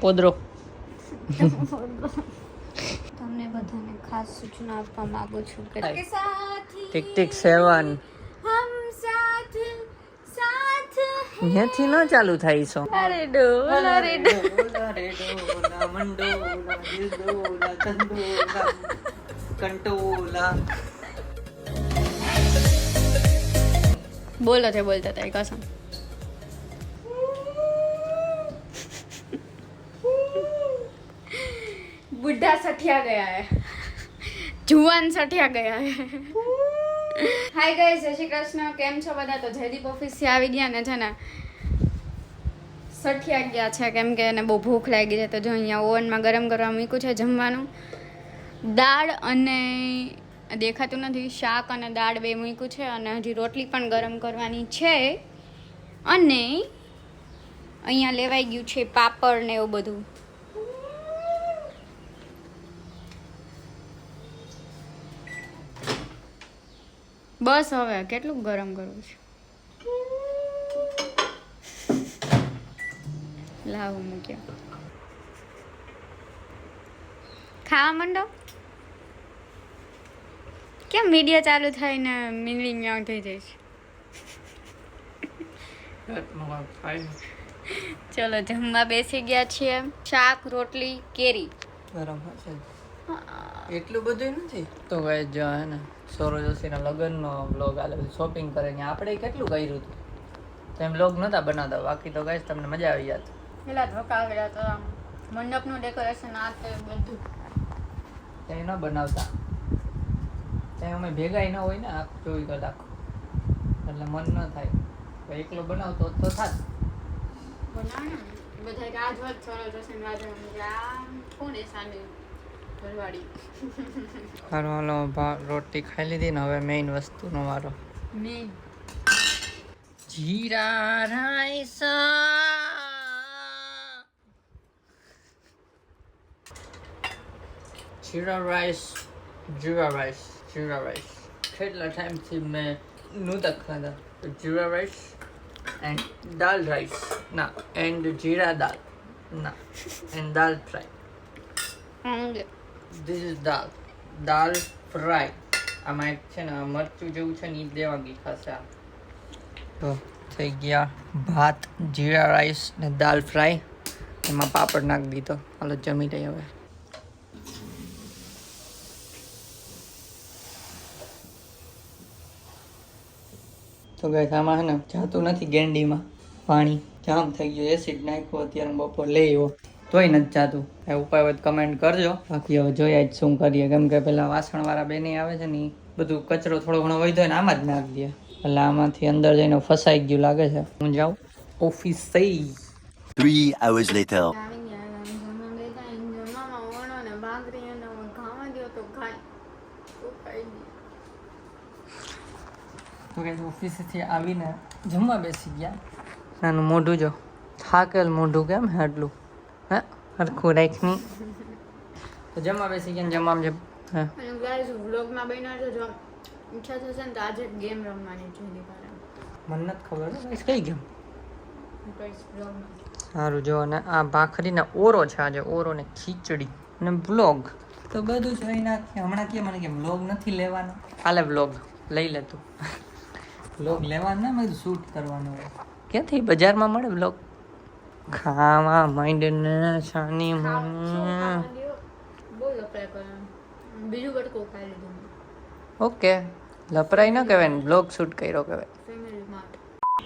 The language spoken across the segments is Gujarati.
પોદરો તમને બધાને ખાસ સૂચના આપવા માંગુ છું કે ટિક ટિક 7 હમ સાથ સાથ અહીંયાથી ન ચાલુ થાય સો અરે ડોલા રે કંટોલા બોલો थे बोलता था कसम बुढ़ा सठिया गया है जुआन सठिया गया है हाय गाइस जय श्री कृष्ण केम છો બધા તો જયદીપ ઓફિસ થી આવી ગયા ને છે ને સઠિયા ગયા છે કેમ કે એને બહુ ભૂખ લાગી છે તો જો અહીંયા ઓવનમાં ગરમ કરવા મૂક્યું છે જમવાનું દાળ અને દેખાતું નથી શાક અને દાળ બે મૂક્યું છે અને હજી રોટલી પણ ગરમ કરવાની છે અને અહીંયા લેવાઈ ગયું છે પાપડ ને એવું બધું બસ હવે કેટલું ગરમ કરવું છે લાવ મૂક્યા ખાવા માંડો કેમ વિડીયો ચાલુ થાય ને મીંગડી મ્યાઉ થઈ જાય છે ચલો જમવા બેસી ગયા છીએ શાક રોટલી કેરી ગરમ હશે એટલું બધું નથી તો ગાઈસ જો હે ને સૌરવ જોશીના લગ્નનો વ્લોગ આલે શોપિંગ કરે ને આપણે કેટલું કર્યું હતું તેમ વ્લોગ નહોતા બનાવતા બાકી તો ગાઈસ તમને મજા આવી જાત પેલા ધોકા આવ્યા તો મંડપનું ડેકોરેશન આ તે બધું તે ન બનાવતા તે અમે ભેગા ન હોય ને આ 24 કલાક એટલે મન ન થાય એકલો બનાવતો તો થાત બનાવે બધા રાજવત સૌરવ જોશી રાજવત કોને સામે ઘરવાળી હાલો રોટી ખાઈ લીધી ને હવે મેઇન વસ્તુનો વારો મેં જીરા રાઈસ જીરા રાઈસ કેટલા ટાઈમથી મેં નહોતા ખાધા જીરા રાઈસ એન્ડ દાલ રાઈસ ના એન્ડ જીરા દાલ ના and dal fry This is dal fry આમાં એક છે ને મરચું જેવું છે ને એ દેવા ગઈ ખાશે આ તો થઈ ગયા ભાત જીરા રાઈસ ને દાલ ફ્રાય એમાં પાપડ નાખી દીધો હાલો જમી લઈ હવે તો ગાઈસ આમાં છે ને જાતું નથી ગેંડીમાં પાણી જામ થઈ ગયું એસિડ નાખ્યું અત્યારે બપોર લઈ આવ્યો તોય નથી જાતું એ ઉપાય હોય કમેન્ટ કરજો બાકી હવે જોઈએ જ શું કરીએ કેમ કે પેલા વાસણવાળા બેની આવે છે ને એ બધું કચરો થોડો ઘણો વહી હોય ને આમાં જ નાખી દે એટલે આમાંથી અંદર જઈને ફસાઈ ગયું લાગે છે હું જાઉં ઓફિસ 3 hours later તો કે ઓફિસેથી આવીને જમવા બેસી ગયા નાનું મોઢું જો થાકેલ મોઢું કેમ હે આટલું હે હરખું રાખની તો જમવા બેસી ગયા જમવામાં જે હે અને ગાઈસ વ્લોગમાં બન્યા છો જો ઈચ્છા થશે ને તો આજે ગેમ રમવાની છે દીપારે મને નથી ખબર ગાઈસ કઈ ગેમ ગાઈસ વ્લોગમાં સારું જો અને આ ભાખરીને ઓરો છે આજે ઓરો ને ખીચડી અને વ્લોગ તો બધું જોઈ નાખીએ હમણાં કે મને કે વ્લોગ નથી લેવાનો કાલે વ્લોગ લઈ લે તું વ્લોગ લેવાનો ને મેં શૂટ કરવાનો હોય ક્યાંથી બજારમાં મળે વ્લોગ ખાવા માઇન્ડને શાની બોલ અપ્લાય કરો બીજું બટકો ખાઈ લીધું ઓકે લપરાઈ ન કહેવાય ને વ્લોગ શૂટ કર્યો કહેવાય ફેમિલી માટે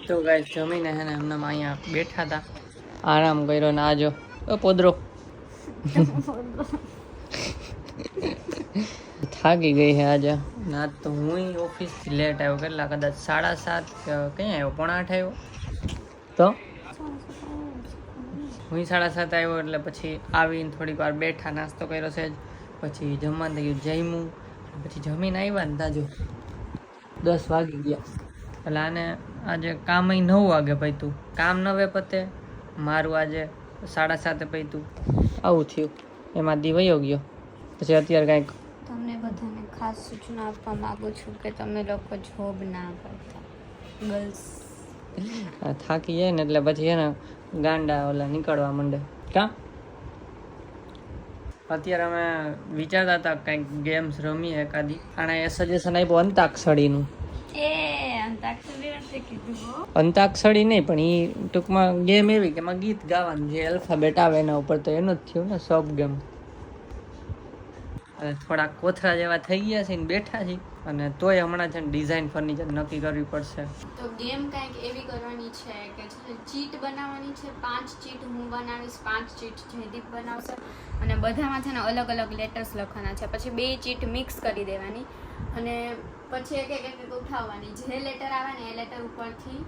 તો ગાઈસ જમીને હે ને હમણાં અહીંયા બેઠા હતા આરામ કર્યો ને આજો પોદરો થાકી ગઈ છે આજે ના તો હું ઓફિસથી લેટ આવ્યો કેટલા કદાચ 7:30 ક્યાં આવ્યો 7:45 આવ્યો તો હું 7:30 આવ્યો એટલે પછી આવીને થોડીક વાર બેઠા નાસ્તો કર્યો છે પછી જમવાનું થઈ ગયું જમ્યું પછી જમીને આવ્યા ને તાજો 10 વાગી ગયા એટલે આને આજે કામ 9 વાગે પત્યું કામ 9 પતે મારું આજે 7:30 પત્યું આવું થયું એમાં દી વયો ગયો પછી અત્યારે કાંઈક તમને બધાને ખાસ સૂચના આપવા માંગુ છું કે તમે લોકો જોબ ના કરતા ગર્લ્સ થાકી જાય ને એટલે પછી એને ગાંડા ઓલા નીકળવા માંડે કાં અત્યારે અમે વિચારતા હતા કંઈક ગેમ્સ રમીએ એકાદી. આણે એ સજેશન આપ્યું અંતાક્ષરીનું. અંતાક્ષરી નહીં પણ એ ટૂંકમાં ગેમ એવી કે એમાં ગીત ગાવાનું, જે અલ્ફાબેટ આવે એના ઉપર, તો એનું જ થયું ને સબ ગેમ. થોડા કોથળા જેવા થઈ ગયા છે ને બેઠા છે, અને તોય હમણાં છે ને ડિઝાઇન ફર્નિચર નક્કી કરવી પડશે. તો ગેમ કંઈક એવી કરવાની છે કે ચીટ બનાવવાની છે. 5 ચીટ હું બનાવીશ, 5 ચીટ જયદીપ બનાવશે, અને બધામાં છે ને અલગ અલગ લેટર્સ લખવાના છે. પછી 2 ચીટ મિક્સ કરી દેવાની, અને પછી એક એક ઉઠાવવાની. જે લેટર આવે ને એ લેટર ઉપરથી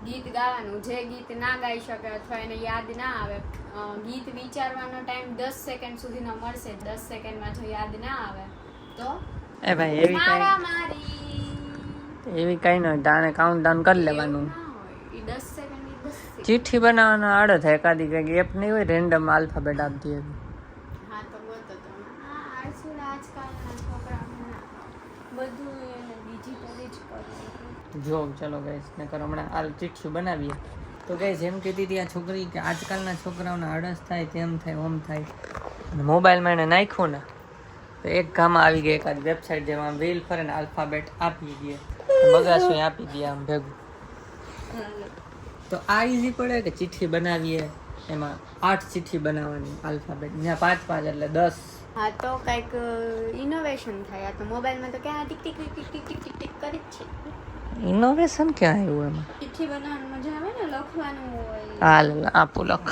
ગીત ગાવાનું. જે ગીત ના ગાઈ શકે અથવા એને યાદ ના આવે, ગીત વિચારવાનો ટાઈમ 10 સેકન્ડ સુધીનો મળશે. 10 સેકન્ડમાં જો યાદ ના આવે તો એ ભાઈ એવી કઈ ન હોય, તાણે કાઉન્ટડાઉન કરી લેવાનું. 10 સેકન્ડ ચિઠ્ઠી બનાવવાનો આડો થાય, એકાદી કંઈક એપ નહીં હોય રેન્ડમ આલ્ફાબેટ આપતી હતી. હા તો ગોતો તો આજકાલના છોકરાઓને બધું એને ડિજિટલી જ કરે. જો ચલો ગાઈસ નકર હમણાં આ ચિઠ્ઠી બનાવીએ. તો ગાઈસ એમ કહેતી હતી આ છોકરી કે આજકાલના છોકરાઓને આળસ થાય, તેમ થાય, ઓમ થાય, અને મોબાઈલમાં એને નાખ્યું ને તો એક ગામમાં આવી ગઈ એકાદ વેબસાઇટ જેમાં વ્હીલ ફરે ને આલ્ફાબેટ આપી દે, બગાસું આપી દે આમ ભેગું. તો આ ઈઝી પડે કે ચિઠ્ઠી બનાવીએ, એમાં 8 ચિઠ્ઠી બનાવવાની આલ્ફાબેટ, જ્યાં 5 એટલે 10. હા તો કંઈક ઇનોવેશન થાય. આ તો મોબાઈલમાં તો ક્યાં tick tick tick tick tick tick tick કરી જ છે. ઇનોવેશન ક્યાં આવ્યું એમાં? ચિઠ્ઠી બનાવવાની મજા આવે ને, લખવાનું હોય. હાલ આપું લખ.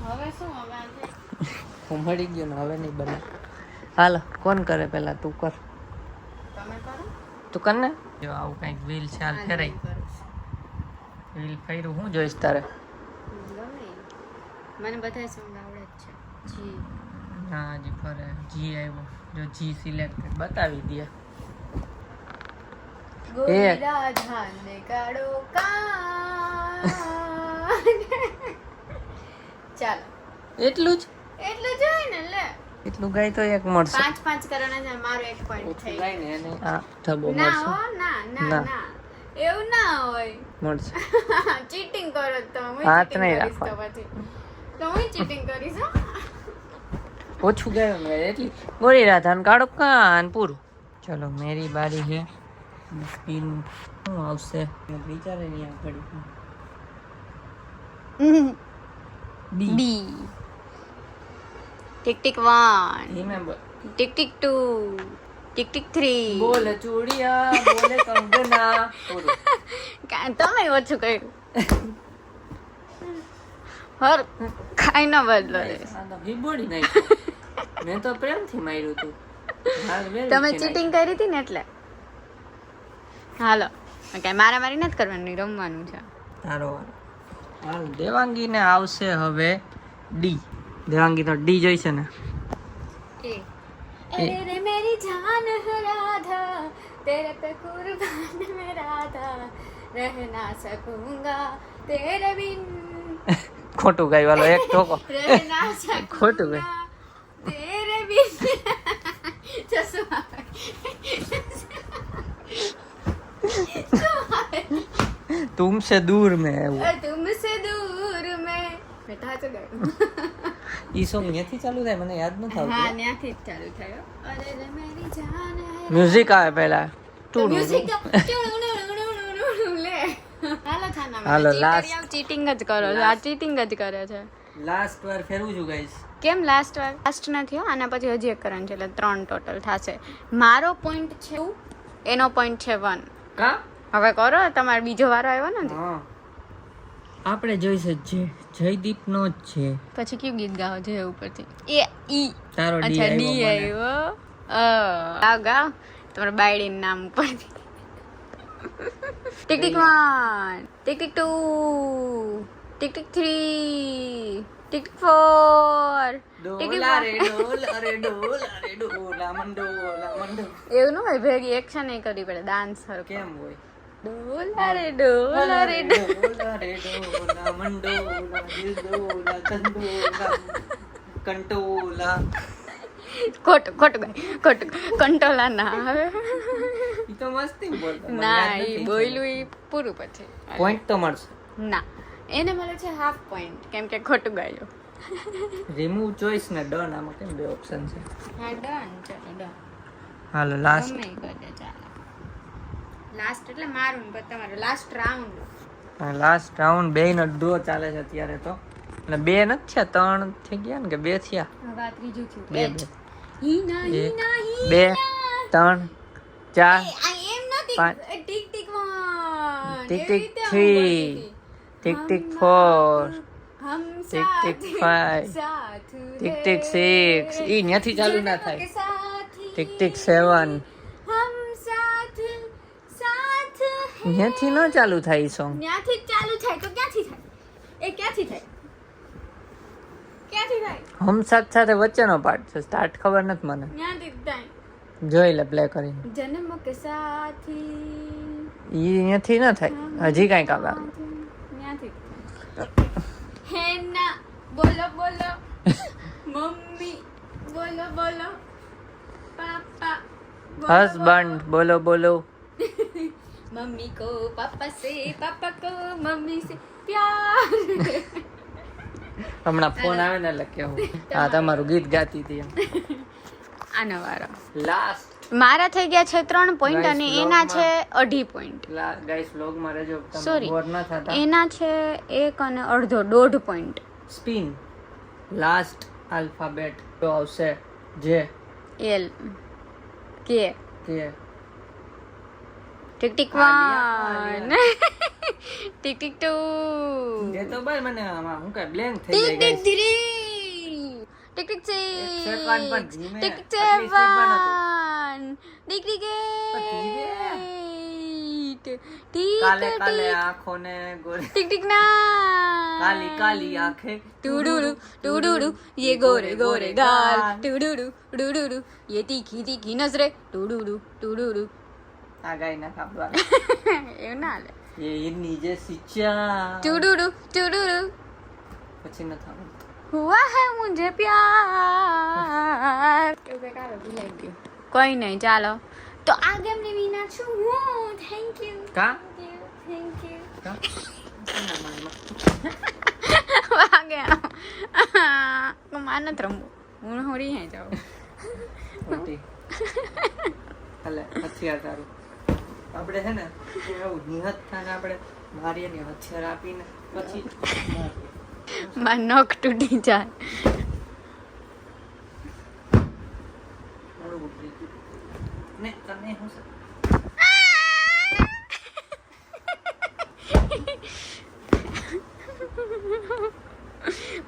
હવે શું હવે હું મળી ગયો ને હવે નહીં બને. હાલ કોણ કરે પેલા? તું કર. તમે કરો. તું કર ને. જો આવું કંઈક વ્હીલ છે, હાલ ફેરાઈ. વ્હીલ ફેર્યું હું જોઈશ તારે? ગમે મને બધા સોંગ આવડે જ છે. જી હા જી ફરે. જી આવ્યો. જો જી સિલેક્ટેડ બતાવી દે. ગોરીલા ધાને કાળો કાન. ચાલો એટલું જ હોય ને. લે એટલું ગાય તો એક મળશે. 5 કરવાના છે. મારો 1 પોઈન્ટ થઈ ગાય ને એને આ ઠબો ના મળશે. હો ના ના ના. ના એવું ના હોય. મળશે. ચીટિંગ કરો તો હું હાથ cheating નહીં કરીશ. તો પછી તો હું ચીટિંગ કરીશ હો. ઓછું ગાય મેં એટલી. ગોરી રાધાન કાળો કાન પૂરું. ચલો મેરી બારી છે. સ્પિન શું આવશે વિચારે નહીં આગળ. D. D tick tick 1 remember. Tick tick 2 tick tick 3 બોલે ચૂડિયા બોલે કંગના પૂરું. તમે ઓછું કર્યું. હર ખાઈ ન બદલો રે. બોડી નહીં. મેં તો પ્રેમથી માર્યું તું. તમે ચીટિંગ કરી હતી ને એટલે. હાલો ઓકે, મારામારી નથી કરવાની, રમવાનું છે. તારો હાલ દેવાંગીને આવશે હવે ડી. દેવાંગી તો ડી જોઈશે ને. अरे रे मेरी जान है राधा, तेरे पे कुर्बान मैं राधा, रह ना सकूंगा तेरे बिन, ખોટું ગાય વાલો એક ટોકો. रह ના ખોટું सकूंगा तेरे बिन. तुमसे दूर में है वो. तुमसे दूर में બેઠા તો ગયું. ઈ સોંગ ત્યાંથી ચાલુ થાય મને યાદ નથી હા આવતું. ત્યાંથી જ ચાલુ થયો. અરે રે મેરી જાન હે. મ્યુઝિક આવે પહેલા. મ્યુઝિક લે. હાલો થાના હાલો, લast last. ચીટિંગ જ કરો છો. આ ચીટિંગ જ કરે છે. લાસ્ટ વાર ફેરવું છું ગાઈસ. કેમ લાસ્ટ વાર? લાસ્ટ નથી હો, આના પછી હજી એક કરવાનું છે, એટલે 3 ટોટલ થશે. મારો પોઈન્ટ છે 2, એનો પોઈન્ટ છે 1. કા હવે કરો, તમારો બીજો વારો આવ્યો ને. હા આપણે જોઈશે જે જયદીપ નો જ છે. પછી કયું ગીત ગાઓ છે ઉપરથી? એ ઈ. તારો ડી અચ્છા ડી આવ્યો. આવ્યો. ગાઓ ગાઓ તમારા બાયડીનું નામ ઉપરથી. Tick tick 1 tick tick 2 tick tick 3 tick tick 4 tick tick ડોલા રે ડોલા રે ડોલા રે ડોલા મંડોલા. એવું ન હોય, ભેગી એક્શન નહીં કરવી પડે, ડાન્સ સરખો. કેમ હોય? ડોલા રે ડોલા રે ડોલા રે ડોલા મંડોલા દિલ ડોલા કંડોલા કંટોલા. ખોટું ખોટું ગાય, ખોટું. કંટોલા ના આવે. ઈ તો મસ્તી બોલતા. ના એ બોયલું ઈ પૂરું પછી. પોઈન્ટ તો મળશે. ના એને મળે છે હાફ પોઈન્ટ, કેમ કે ખોટું ગાયું. રિમૂવ ચોઈસ ને ડન આમાં કેમ બે ઓપ્શન છે? હા ડન, ચલો ડન. હાલો લાસ્ટ. ગમે ઈ કરજે, ચાલો. લાસ્ટ એટલે મારું ને પછી તમારું લાસ્ટ રાઉન્ડ. લાસ્ટ રાઉન્ડ બે નો ડ્રો ચાલે છે અત્યારે તો. અને બે નથી થયા, 3 થઈ ગયા ને કે 2 થયા? હવે આ ત્રીજું થયું. બે હીના એક, હીના હીના. 2 3 4 આ એમ નથી. પાંચ. Tick tick 1 tick tick 3 tick tick 4 હમ ટિક ટિક 5 ટિક ટિક 6 ઈ ન્યાથી ચાલુ ના થાય. ટિક ટિક 7 હમ સાથ સાથ ન્યાથી ન ચાલુ થાય ઈ સોંગ. ત્યાંથી જ ચાલુ થાય તો ક્યાંથી થાય? એ ક્યાંથી થાય? ક્યાંથી થાય? હમ સાથ સાથે વચ્ચેનો પાર્ટ છે, સ્ટાર્ટ ખબર નથી મને. ત્યાંથી જ થાય. જોઈ લે પ્લે કરીને. જન્મ કે સાથી ઈ ન્યાથી ન થાય, હજી કાંઈક આવે. ત્યાંથી હે ના બોલો બોલો મમ્મી બોલો બોલો પાપા હસબન્ડ બોલો બોલો. मम्मी को पापा से पापा को मम्मी से प्यार. હમણાં ફોન આવે ને એટલે કેવું હા તમારું ગીત ગાતી હતી એમ. આનો વારો લાસ્ટ મારા થઈ ગયા છે 3 પોઈન્ટ Guys, અને vlog એના માં- છે 2.5 પોઈન્ટ. ગાઈસ વ્લોગ માં રહેજો, તમે Sorry. બોર ન થતા. એના છે 1 અને અડધો 1.5 પોઈન્ટ. સ્પિન લાસ્ટ આલ્ફાબેટ તો આવશે જે એલ કે કે tick tick Alia, 1 tick tick 2 જે તો ભાઈ મને આમાં હું કઈ બ્લેન્ક થઈ ટિક જાય tick guys. 3 tick tick 6 second પણ ધીમે, ટિક ટિક આટલી speed માં 7 ટિક ટિક 8 કાલે કાલે આંખોને ગોરે टिक टिक ना કાલી કાલી આંખે टूडूडू टूडूडू ये गोरे गोरे गाल टूडूडू टूडूडू ये तीखी तीखी नजरे टूडूडू टूडूडू આ ગાય ના ખાવા એવું ના લે એ ઈની જે સિચા टूडूडू टूडूडू પછી ન થાવું. हुआ है मुझे प्यार એવું કઈ કારો ભૂલાઈ ગયું કોઈ નહીં ચાલો તો આ ગેમ ની વિનર છું હું થેન્ક યુ કા થેન્ક યુ કા ના માનમાં વાગે હું માન નથી રમવું હું હોરી હે જાઉં મોટી હાલે હથિયાર તારું આપણે છે ને એવું નિહત થાને આપણે મારીએ ને હથિયાર આપીને પછી મારીએ. માર નખ તૂટી જાય મારું ઉતરી ગયું. ને તને હું છે?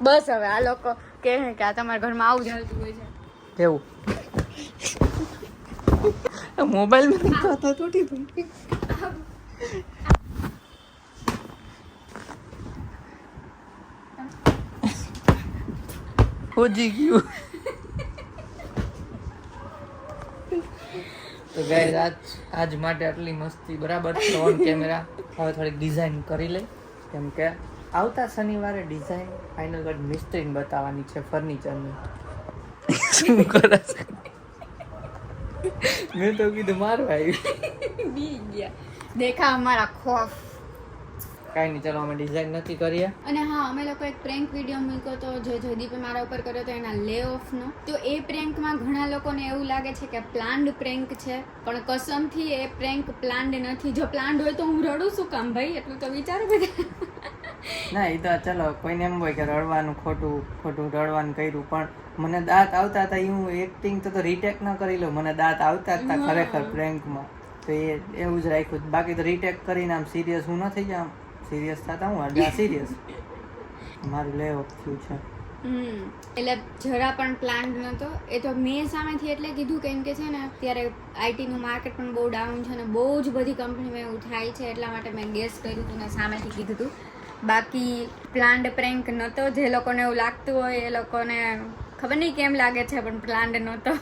બસ હવે આ લોકો કહે કે આ તમારા ઘરમાં આવું જ હાલતું હોય છે કેવું મોબાઈલ માં તો તૂટી પડી. હોજી ગયું. તો ગાઈસ આજ માટે આટલી મસ્તી બરાબર છે ઓન કેમેરા. હવે થોડીક ડિઝાઇન કરી લઈ કેમ કે આવતા શનિવારે ડિઝાઇન ફાઇનલ કટ મિસ્ત્રીને બતાવવાની છે ફર્નિચરની. શું કરે છે? મેં તો કીધું મારવા આવ્યું. બી ગયા દેખા અમારા ખોફ કાંઈ નહીં, ચલો અમે ડિઝાઇન નથી કરીએ. અને હા અમે લોકો એક પ્રેન્ક વિડીયો મૂક્યો તો જે જયદીપે મારા ઉપર કર્યો તો એના લે ઓફનો. તો એ પ્રેન્કમાં ઘણા લોકોને એવું લાગે છે કે પ્લાન્ડ પ્રેન્ક છે, પણ કસમથી એ પ્રેન્ક પ્લાન્ડ નથી. જો પ્લાન્ડ હોય તો હું રડું શું કામ ભાઈ, એટલું તો વિચારો બધા. ના એ તો ચલો કોઈને એમ હોય કે રડવાનું ખોટું રડવાનું કર્યું, પણ મને દાંત આવતા હતા હું એક્ટિંગ તો રીટેક ન કરી લઉં. મને દાંત આવતા જ હતા ખરેખર પ્રેન્કમાં, તો એ એવું જ રાખ્યું. બાકી તો રીટેક કરીને આમ સિરિયસ હું ન થઈ જાઉં, સિરિયસ થતા હું અડધા સિરિયસ મારું લે ઓફ થયું છે. એટલે જરા પણ પ્લાન નતો. એ તો મેં સામેથી એટલે કીધું કેમ કે છે ને અત્યારે આઈટીનું માર્કેટ પણ બહુ ડાઉન છે ને બહુ જ બધી કંપનીમાં એવું થાય છે, એટલા માટે મેં ગેસ કર્યું હતું ને સામેથી કીધું હતું. બાકી પ્લાન્ડ પ્રેન્ક નતો. જે લોકોને એવું લાગતું હોય એ લોકોને ખબર નહીં કેમ લાગે છે, પણ પ્લાન્ડ નતો.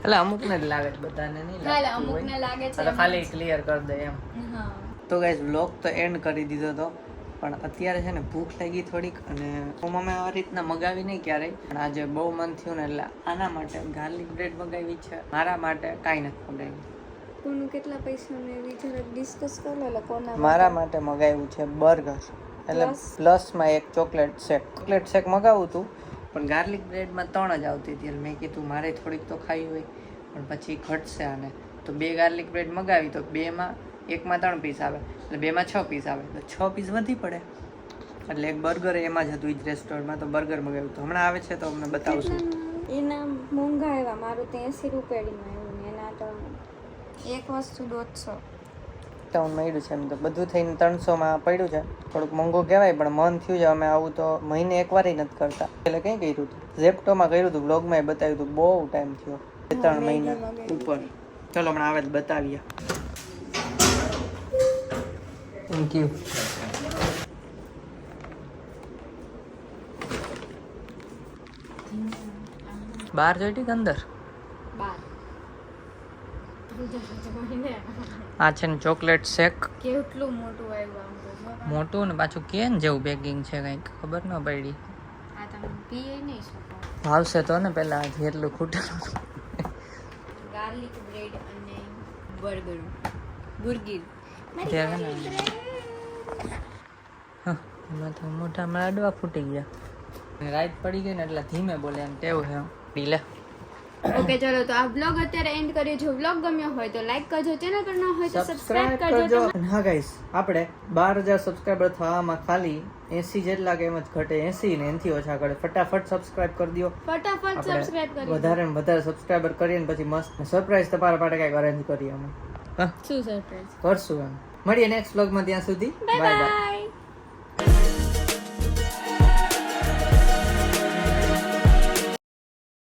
એટલે અમુકને જ લાગે છે, બધાને નહીં હાલે લાગતું અમુકને હોય. લાગે છે એટલે ખાલી ક્લિયર કરી દે એમ. હા તો ગાઈઝ વ્લોગ તો એન્ડ કરી દીધો હતો, પણ અત્યારે છે ને ભૂખ લાગી થોડીક, અને અમે આવી રીતના મગાવી નહીં ક્યારેય, પણ આજે બહુ મન થયું ને એટલે આના માટે ગાર્લિક બ્રેડ મગાવી છે. મારા માટે કાંઈ નથી મગાવ્યું. કોનું કેટલા પૈસા ને એવી જરાક ડિસ્કસ કરી લો કોના મારા માટે મગાવ્યું છે બર્ગર. એટલે પ્લસમાં એક ચોકલેટ શેક મગાવું હતું પણ ગાર્લિક બ્રેડમાં 3 જ આવતી હતી એટલે મેં કીધું મારે થોડીક તો ખાવી હોય પણ પછી ઘટશે આને તો 2 ગાર્લિક બ્રેડ મગાવી તો 2માં 1માં 3 પીસ આવે એટલે 2માં 6 પીસ આવે તો 6 પીસ વધી પડે એટલે એક બર્ગર એમાં જ હતું એ જ રેસ્ટોરન્ટમાં તો બર્ગર મગાવ્યું તો હમણાં આવે છે તો અમને બતાવશું એના મોંઘા આવ્યા મારું તો 80 રૂપિયામાં આવ્યું ને એના તો એક વસ્તુ 150 ટાઉન મળ્યું છે એમ તો બધું થઈને 300માં પડ્યું છે થોડુંક મોંઘું કહેવાય પણ મન થયું છે અમે આવું તો મહિને એકવાર નથી કરતા એટલે કંઈ કર્યું હતું ઝેપ્ટોમાં કર્યું હતું બ્લોગમાં બતાવ્યું હતું બહુ ટાઈમ થયો 3 મહિના ઉપર ચલો હમણાં આવે તો બતાવીએ થેન્ક યુ બહાર જોઈતી કે અંદર આ છે ને ચોકલેટ શેક કેટલું મોટું આવ્યું આમ તો મોટું ને પાછું કેન જેવું પેકિંગ છે કંઈક ખબર ન પડી આ તમે પીએ નહીં શકો ભાવશે તો ને પેલા જેટલું ખૂટેલું ગાર્લિક બ્રેડ અને બુર્ગર ત્યાં ને એમાં તો મોઢામાં અડવા ફૂટી ગયા રાઈટ પડી ગઈ ને એટલે ધીમે બોલે એમ ટેવ છે ઢીલે ઓકે ચલો તો આ બ્લોગ અત્યારે એન્ડ કરીએ જો બ્લોગ ગમ્યો હોય તો લાઈક કરજો ચેનલ પર ન હોય તો સબસ્ક્રાઇબ કરજો હા ગાઈસ આપણે 12000 સબસ્ક્રાઇબર થવામાં ખાલી 80 જેટલા કે એમ જ ઘટે 80 ને એનથી ઓછા ઘટે ફટાફટ સબસ્ક્રાઇબ કરી દો ફટાફટ સબસ્ક્રાઇબ કરી વધારે ને વધારે સબસ્ક્રાઇબર કરીને પછી મસ્ત સરપ્રાઈઝ તમારા માટે કંઈક અરેન્જ કરીએ અમે શું સરપ્રાઈઝ કરશું એમ મળીએ નેક્સ્ટ વ્લોગમાં ત્યાં સુધી બાય બાય